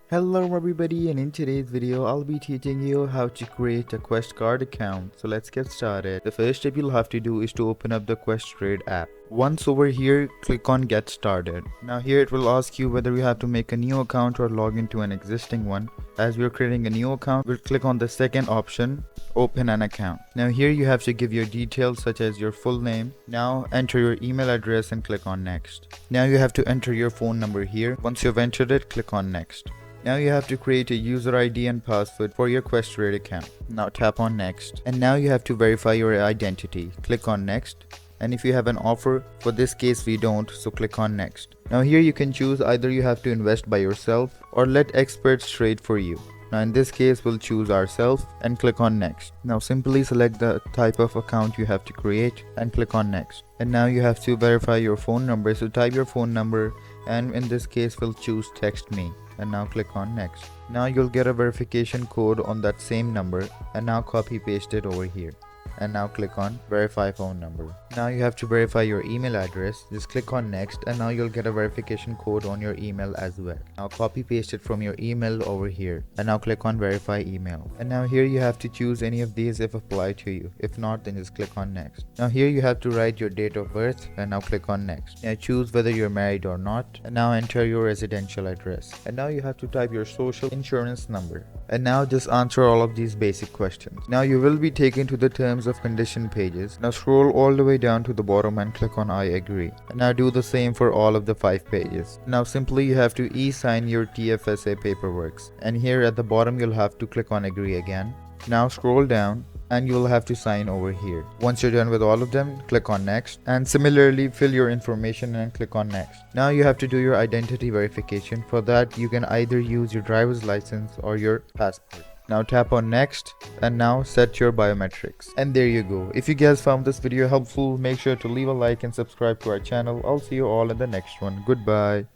Hello everybody, and in today's video I'll be teaching you how to create a Questrade account. So let's get started. The first step you'll have to do is to open up the Questrade app. Once over here, click on get started. Now here it will ask you whether you have to make a new account or log into an existing one. As we're creating a new account, we'll click on the second option, open an account. Now here you have to give your details such as your full name. Now enter your email address and click on next. Now you have to enter your phone number here. Once you've entered it, click on next. Now you have to create a user ID and password for your Questrade account. Now tap on next. And now you have to verify your identity. Click on next. And if you have an offer, for this case we don't, so click on next. Now here you can choose either you have to invest by yourself or let experts trade for you. Now in this case we'll choose ourselves and click on next. Now simply select the type of account you have to create and click on next. And now you have to verify your phone number, so type your phone number and in this case we'll choose text me. And now click on next. Now you'll get a verification code on that same number and now copy paste it over here. And now click on verify phone number. Now you have to verify your email address. Just click on next and now you'll get a verification code on your email as well. Now copy paste it from your email over here and now click on verify email. And now here you have to choose any of these if apply to you. If not, then just click on next. Now here you have to write your date of birth and now click on next. Now choose whether you're married or not and now enter your residential address. And now you have to type your social insurance number. And now just answer all of these basic questions. Now you will be taken to the terms of condition pages. Now scroll all the way down to the bottom and click on I agree. And now do the same for all of the 5 pages. Now simply you have to e-sign your TFSA paperwork. And here at the bottom you'll have to click on agree again. Now scroll down and you will have to sign over here. Once you're done with all of them, click on next and similarly fill your information and click on next. Now you have to do your identity verification. For that you can either use your driver's license or your passport. Now tap on next and now set your biometrics. And there you go. If you guys found this video helpful, make sure to leave a like and subscribe to our channel. I'll see you all in the next one. Goodbye.